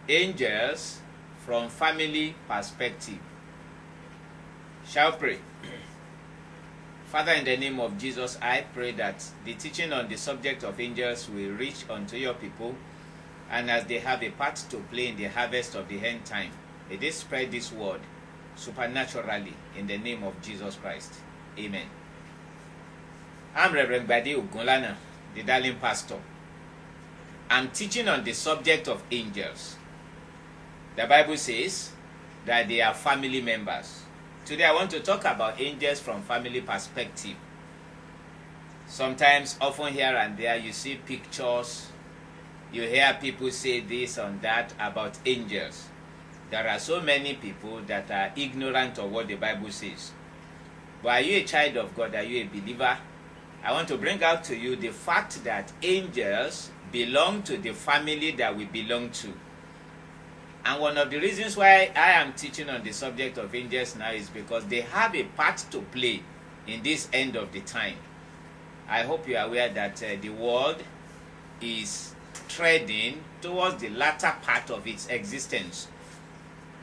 Angels from family perspective. Shall we pray? Father, in the name of Jesus, I pray that the teaching on the subject of angels will reach unto your people, and as they have a part to play in the harvest of the end time, may they spread this word supernaturally in the name of Jesus Christ. Amen. I'm Reverend Badi Ogunlana, the Darling Pastor. I'm teaching on the subject of angels. The Bible says that they are family members. Today I want to talk about angels from family perspective. Sometimes, often here and there, you see pictures, you hear people say this and that about angels. There are so many people that are ignorant of what the Bible says. But are you a child of God? Are you a believer? I want to bring out to you the fact that angels belong to the family that we belong to. And one of the reasons why I am teaching on the subject of angels now is because they have a part to play in this end of the time. I hope you are aware that the world is treading towards the latter part of its existence.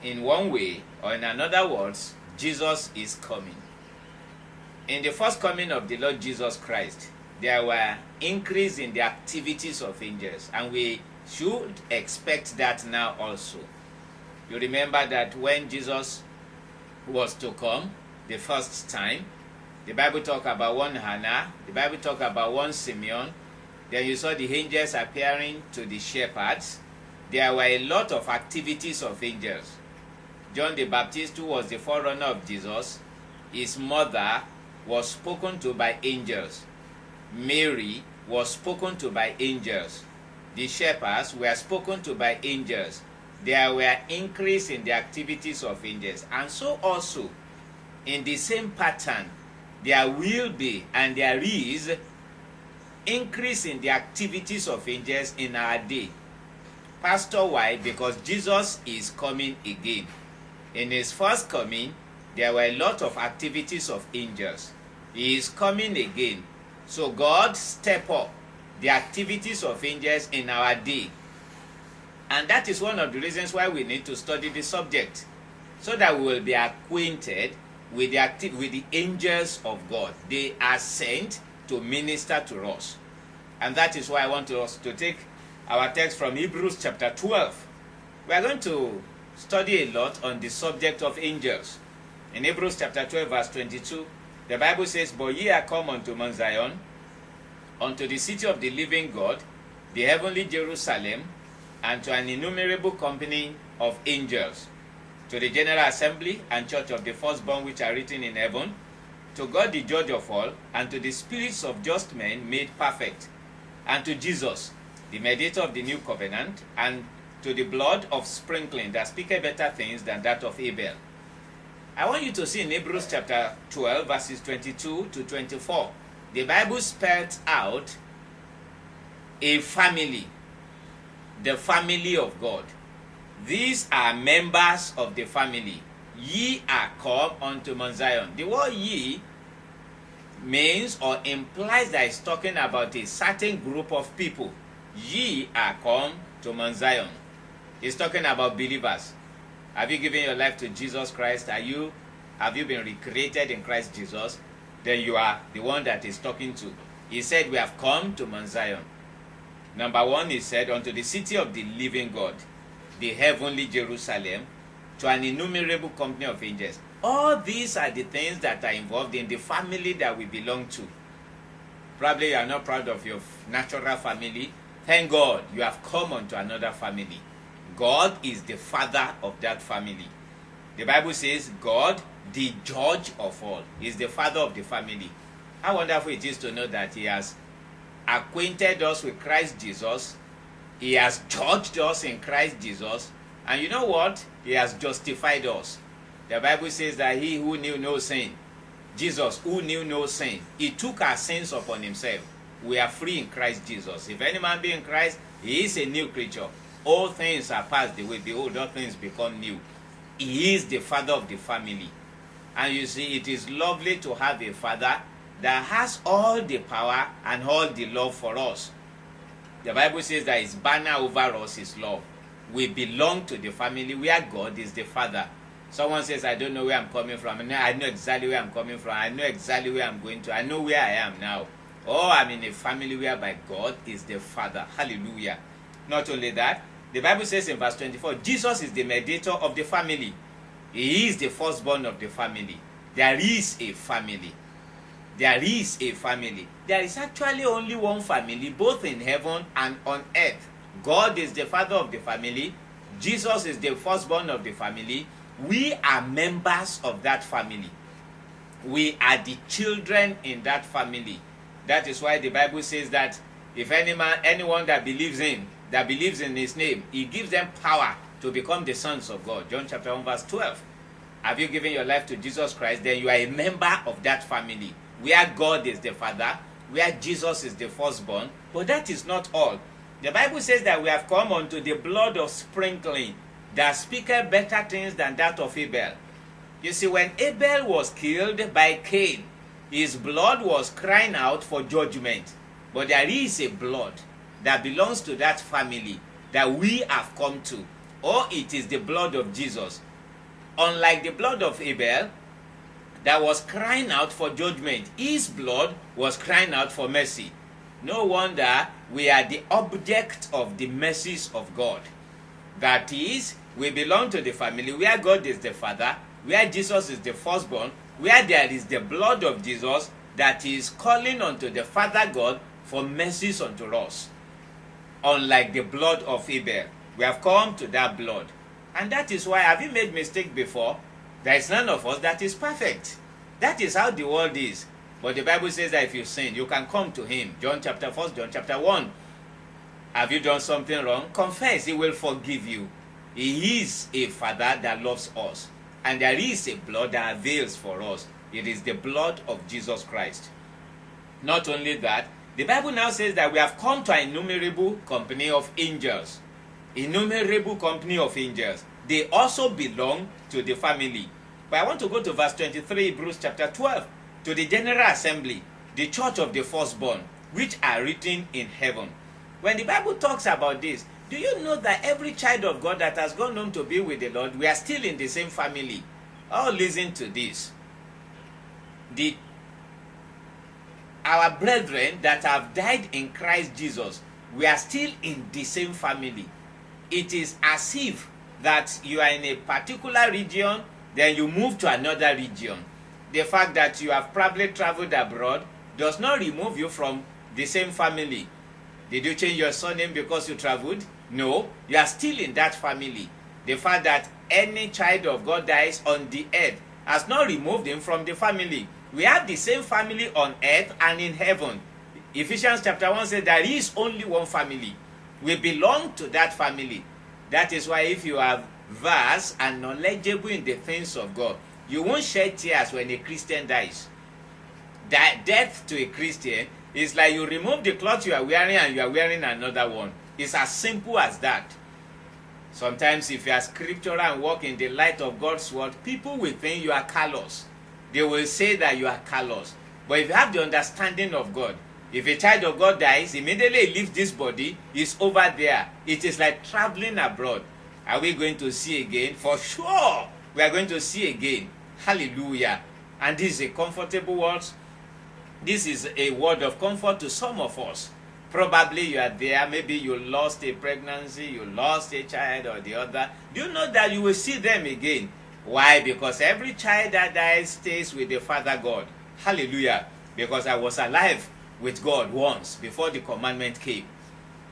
In one way or in another words, Jesus is coming. In the first coming of the Lord Jesus Christ, there were increase in the activities of angels, and we should expect that now also. You remember that when Jesus was to come the first time, the Bible talk about one Hannah, the Bible talk about one Simeon, then you saw the angels appearing to the shepherds. There were a lot of activities of angels. John the Baptist, who was the forerunner of Jesus, his mother was spoken to by angels. Mary was spoken to by angels. The shepherds were spoken to by angels. There were increase in the activities of angels. And so also, in the same pattern, there will be and there is increase in the activities of angels in our day. Pastor, why? Because Jesus is coming again. In his first coming, there were a lot of activities of angels. He is coming again. So God step up the activities of angels in our day. And that is one of the reasons why we need to study the subject, so that we will be acquainted with the angels of God. They are sent to minister to us. And that is why I want us to take our text from Hebrews chapter 12. We are going to study a lot on the subject of angels. In Hebrews chapter 12 verse 22, the Bible says, "But ye are come unto Mount Zion, unto the city of the living God, the heavenly Jerusalem, and to an innumerable company of angels, to the general assembly and church of the firstborn which are written in heaven, to God the judge of all, and to the spirits of just men made perfect, and to Jesus, the mediator of the new covenant, and to the blood of sprinkling that speaketh better things than that of Abel." I want you to see in Hebrews chapter 12 verses 22 to 24. The Bible spells out a family, the family of God. These are members of the family. Ye are come unto Mount Zion. The word ye means or implies that it's talking about a certain group of people. Ye are come to Mount Zion. It's talking about believers. Have you given your life to Jesus Christ? Have you been recreated in Christ Jesus? Then you are the one that is talking to. He said, we have come to Mount Zion. Number one, he said, unto the city of the living God, the heavenly Jerusalem, to an innumerable company of angels. All these are the things that are involved in the family that we belong to. Probably you are not proud of your natural family. Thank God you have come unto another family. God is the father of that family. The Bible says God, the judge of all, is the father of the family. How wonderful it is to know that he has acquainted us with Christ Jesus. He has judged us in Christ Jesus. And you know what? He has justified us. The Bible says that he who knew no sin, Jesus who knew no sin, he took our sins upon himself. We are free in Christ Jesus. If any man be in Christ, he is a new creature. All things are passed away. Behold, all things become new. He is the father of the family. And you see, it is lovely to have a father that has all the power and all the love for us. The Bible says that his banner over us is love. We belong to the family where God is the Father. Someone says, I don't know where I'm coming from. And I know exactly where I'm coming from. I know exactly where I'm going to. I know where I am now. Oh, I'm in a family whereby God is the Father. Hallelujah. Not only that, the Bible says in verse 24, Jesus is the mediator of the family. He is the firstborn of the family. There is a family. There is a family. There is actually only one family, both in heaven and on earth. God is the father of the family. Jesus is the firstborn of the family. We are members of that family. We are the children in that family. That is why the Bible says that if anyone that believes in his name, he gives them power to become the sons of God. John chapter 1 verse 12. Have you given your life to Jesus Christ? Then you are a member of that family, where God is the Father, where Jesus is the firstborn. But that is not all. The Bible says that we have come unto the blood of sprinkling, that speaketh better things than that of Abel. You see, when Abel was killed by Cain, his blood was crying out for judgment. But there is a blood that belongs to that family that we have come to. Or it is the blood of Jesus. Unlike the blood of Abel that was crying out for judgment, his blood was crying out for mercy. No wonder we are the object of the mercies of God. That is, we belong to the family where God is the Father, where Jesus is the firstborn, where there is the blood of Jesus that is calling unto the Father God for mercies unto us. Unlike the blood of Abel, we have come to that blood. And that is why, have you made mistake before? There is none of us that is perfect. That is how the world is. But the Bible says that if you sin, you can come to him. John chapter 1. Have you done something wrong? Confess, he will forgive you. He is a Father that loves us. And there is a blood that avails for us. It is the blood of Jesus Christ. Not only that, the Bible now says that we have come to an innumerable company of angels. Innumerable company of angels. They also belong to the family. But I want to go to verse 23, Hebrews chapter 12. To the general assembly, the church of the firstborn, which are written in heaven. When the Bible talks about this, do you know that every child of God that has gone home to be with the Lord, we are still in the same family? Oh, listen to this. Our brethren that have died in Christ Jesus, we are still in the same family. It is as if that you are in a particular region, then you move to another region. The fact that you have probably traveled abroad does not remove you from the same family. Did you change your surname because you traveled? No, you are still in that family. The fact that any child of God dies on the earth has not removed him from the family. We have the same family on earth and in heaven. Ephesians chapter 1 says there is only one family. We belong to that family. That is why if you are vast and knowledgeable in the things of God, you won't shed tears when a Christian dies. Death to a Christian is like you remove the cloth you are wearing and you are wearing another one. It's as simple as that. Sometimes if you are scriptural and walk in the light of God's word, people will think you are callous. They will say that you are callous. But if you have the understanding of God, if a child of God dies, immediately he leaves this body, he's over there. It is like traveling abroad. Are we going to see again? For sure, we are going to see again. Hallelujah. And this is a comfortable word. This is a word of comfort to some of us. Probably you are there, maybe you lost a pregnancy, you lost a child or the other. Do you know that you will see them again? Why? Because every child that dies stays with the Father God. Hallelujah. Because I was alive with God once before the commandment came.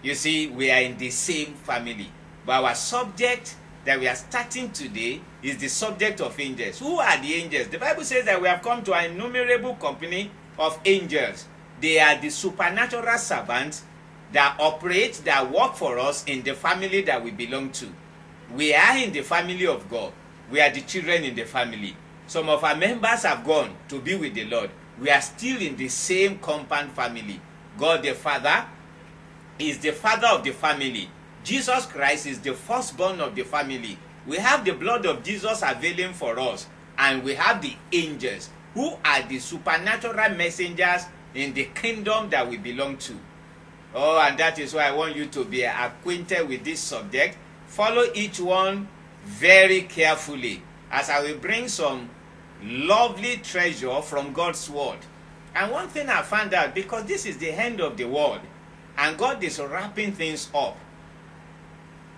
You see, we are in the same family. But our subject that we are starting today is the subject of angels. Who are the angels? The Bible says that we have come to an innumerable company of angels. They are the supernatural servants that operate, that work for us in the family that we belong to. We are in the family of God. We are the children in the family. Some of our members have gone to be with the Lord. We are still in the same compound family. God the Father is the father of the family. Jesus Christ is the firstborn of the family. We have the blood of Jesus availing for us. And we have the angels, who are the supernatural messengers in the kingdom that we belong to. Oh, and that is why I want you to be acquainted with this subject. Follow each one very carefully, as I will bring some lovely treasure from God's word. And one thing I found out, because this is the end of the world and God is wrapping things up,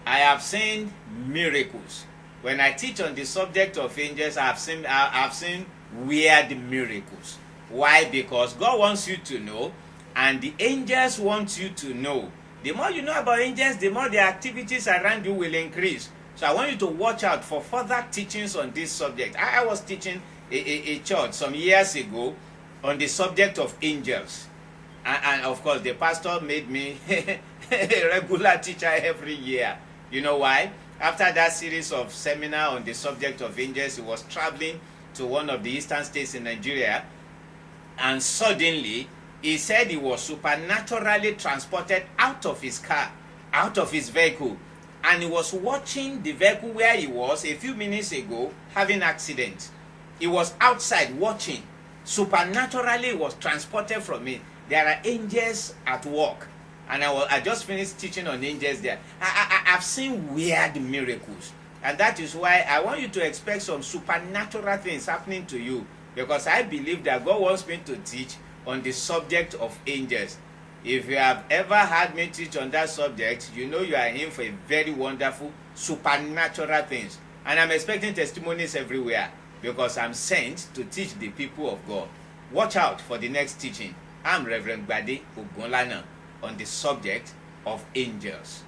I have seen miracles. When I teach on the subject of angels, I have seen weird miracles. Why? Because God wants you to know, and the angels want you to know. The more you know about angels, the more the activities around you will increase. So I want you to watch out for further teachings on this subject. I was teaching a church some years ago on the subject of angels. And of course, the pastor made me a regular teacher every year. You know why? After that series of seminar on the subject of angels, he was traveling to one of the eastern states in Nigeria, and suddenly he said he was supernaturally transported out of his car, out of his vehicle, and he was watching the vehicle where he was a few minutes ago having accident. He was outside watching. Supernaturally he was transported from it. There are angels at work. And I just finished teaching on angels there. I've seen weird miracles. And that is why I want you to expect some supernatural things happening to you. Because I believe that God wants me to teach on the subject of angels. If you have ever had me teach on that subject, you know you are in for a very wonderful supernatural things. And I'm expecting testimonies everywhere, because I'm sent to teach the people of God. Watch out for the next teaching. I'm Reverend Gbade Ogunlana on the subject of angels.